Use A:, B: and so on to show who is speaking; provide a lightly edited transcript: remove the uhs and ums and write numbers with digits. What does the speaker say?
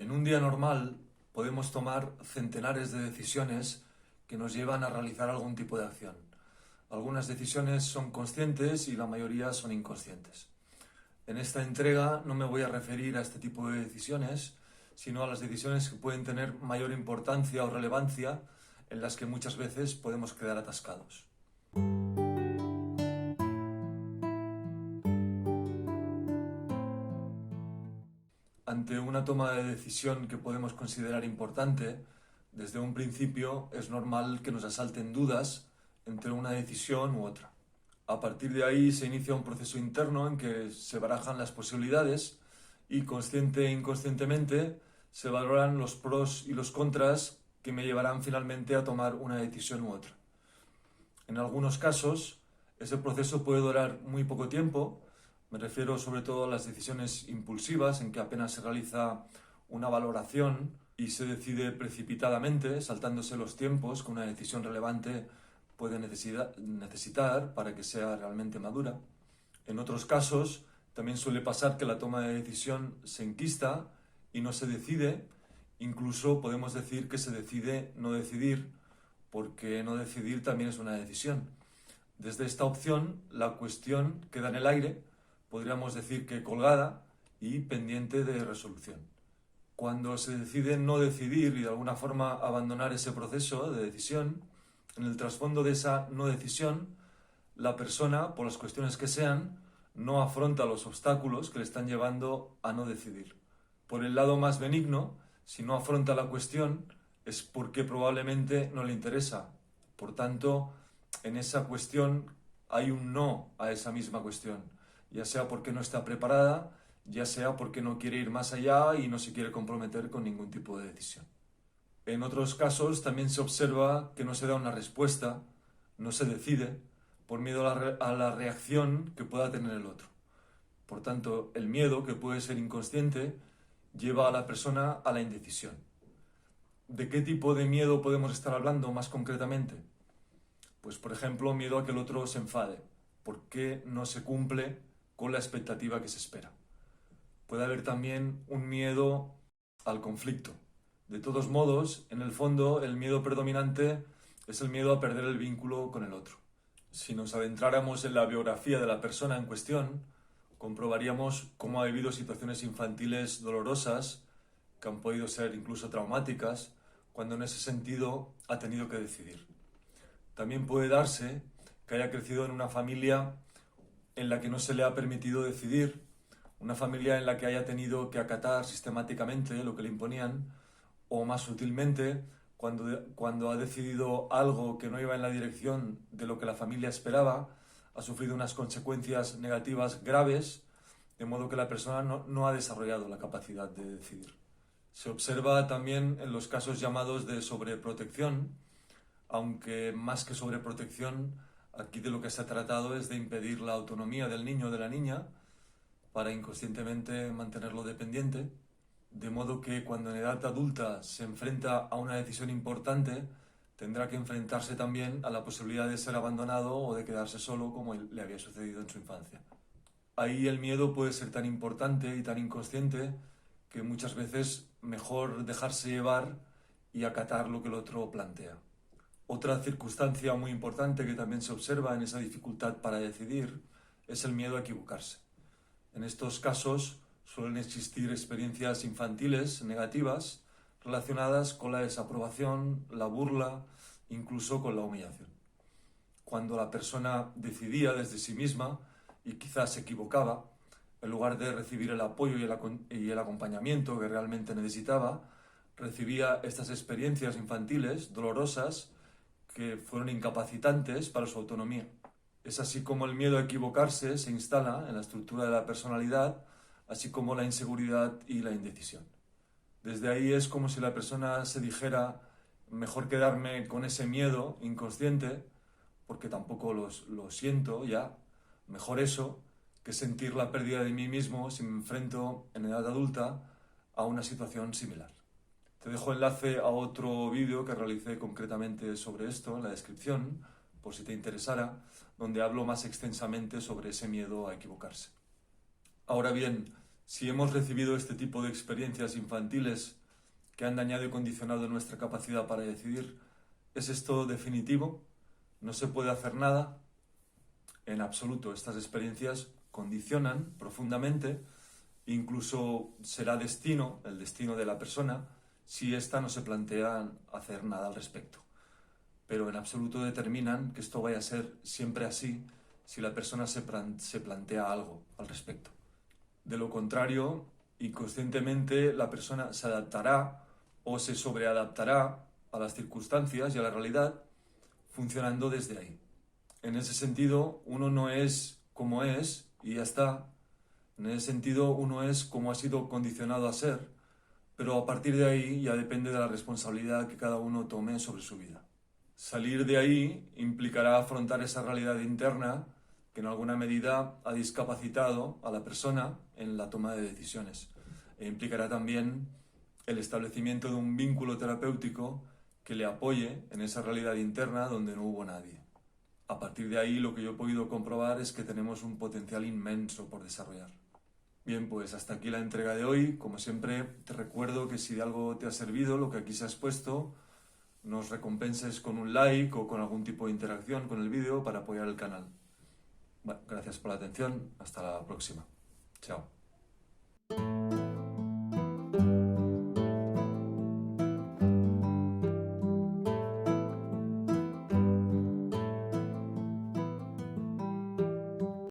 A: En un día normal podemos tomar centenares de decisiones que nos llevan a realizar algún tipo de acción. Algunas decisiones son conscientes y la mayoría son inconscientes. En esta entrega no me voy a referir a este tipo de decisiones, sino a las decisiones que pueden tener mayor importancia o relevancia, en las que muchas veces podemos quedar atascados. Ante una toma de decisión que podemos considerar importante, desde un principio es normal que nos asalten dudas entre una decisión u otra. A partir de ahí se inicia un proceso interno en que se barajan las posibilidades y consciente e inconscientemente se valoran los pros y los contras que me llevarán finalmente a tomar una decisión u otra. En algunos casos, ese proceso puede durar muy poco tiempo. Me refiero sobre todo a las decisiones impulsivas, en que apenas se realiza una valoración y se decide precipitadamente, saltándose los tiempos que una decisión relevante puede necesitar para que sea realmente madura. En otros casos, también suele pasar que la toma de decisión se enquista y no se decide. Incluso podemos decir que se decide no decidir, porque no decidir también es una decisión. Desde esta opción, la cuestión queda en el aire, podríamos decir que colgada y pendiente de resolución. Cuando se decide no decidir y de alguna forma abandonar ese proceso de decisión, en el trasfondo de esa no decisión, la persona, por las cuestiones que sean, no afronta los obstáculos que le están llevando a no decidir. Por el lado más benigno, si no afronta la cuestión, es porque probablemente no le interesa. Por tanto, en esa cuestión hay un no a esa misma cuestión, ya sea porque no está preparada, ya sea porque no quiere ir más allá y no se quiere comprometer con ningún tipo de decisión. En otros casos también se observa que no se da una respuesta, no se decide, por miedo a la reacción que pueda tener el otro. Por tanto, el miedo, que puede ser inconsciente, lleva a la persona a la indecisión. ¿De qué tipo de miedo podemos estar hablando más concretamente? Pues, por ejemplo, miedo a que el otro se enfade, porque no se cumple con la expectativa que se espera. Puede haber también un miedo al conflicto. De todos modos, en el fondo, el miedo predominante es el miedo a perder el vínculo con el otro. Si nos adentráramos en la biografía de la persona en cuestión, comprobaríamos cómo ha vivido situaciones infantiles dolorosas, que han podido ser incluso traumáticas, cuando en ese sentido ha tenido que decidir. También puede darse que haya crecido en una familia en la que no se le ha permitido decidir, una familia en la que haya tenido que acatar sistemáticamente lo que le imponían, o más sutilmente, cuando ha decidido algo que no iba en la dirección de lo que la familia esperaba, ha sufrido unas consecuencias negativas graves, de modo que la persona no ha desarrollado la capacidad de decidir. Se observa también en los casos llamados de sobreprotección, aunque más que sobreprotección, aquí de lo que se ha tratado es de impedir la autonomía del niño o de la niña para inconscientemente mantenerlo dependiente, de modo que cuando en edad adulta se enfrenta a una decisión importante, tendrá que enfrentarse también a la posibilidad de ser abandonado o de quedarse solo, como le había sucedido en su infancia. Ahí el miedo puede ser tan importante y tan inconsciente que muchas veces mejor dejarse llevar y acatar lo que el otro plantea. Otra circunstancia muy importante que también se observa en esa dificultad para decidir es el miedo a equivocarse. En estos casos suelen existir experiencias infantiles negativas relacionadas con la desaprobación, la burla, incluso con la humillación. Cuando la persona decidía desde sí misma y quizás se equivocaba, en lugar de recibir el apoyo y el acompañamiento que realmente necesitaba, recibía estas experiencias infantiles dolorosas que fueron incapacitantes para su autonomía. Es así como el miedo a equivocarse se instala en la estructura de la personalidad, así como la inseguridad y la indecisión. Desde ahí es como si la persona se dijera: mejor quedarme con ese miedo inconsciente, porque tampoco lo siento ya, mejor eso que sentir la pérdida de mí mismo si me enfrento en edad adulta a una situación similar. Te dejo enlace a otro vídeo que realicé concretamente sobre esto en la descripción, por si te interesara, donde hablo más extensamente sobre ese miedo a equivocarse. Ahora bien, Si hemos recibido este tipo de experiencias infantiles que han dañado y condicionado nuestra capacidad para decidir, ¿es esto definitivo? ¿No se puede hacer nada? En absoluto, estas experiencias condicionan profundamente, incluso será destino, el destino de la persona, si ésta no se plantea hacer nada al respecto. Pero en absoluto determinan que esto vaya a ser siempre así si la persona se plantea algo al respecto. De lo contrario, inconscientemente la persona se adaptará o se sobreadaptará a las circunstancias y a la realidad funcionando desde ahí. En ese sentido, uno no es como es y ya está. En ese sentido, uno es como ha sido condicionado a ser, pero a partir de ahí ya depende de la responsabilidad que cada uno tome sobre su vida. Salir de ahí implicará afrontar esa realidad interna que en alguna medida ha discapacitado a la persona en la toma de decisiones. E implicará también el establecimiento de un vínculo terapéutico que le apoye en esa realidad interna donde no hubo nadie. A partir de ahí lo que yo he podido comprobar es que tenemos un potencial inmenso por desarrollar. Bien, pues hasta aquí la entrega de hoy. Como siempre, te recuerdo que si de algo te ha servido lo que aquí se ha expuesto, nos recompenses con un like o con algún tipo de interacción con el vídeo para apoyar el canal. Bueno, gracias por la atención. Hasta la próxima. Chao.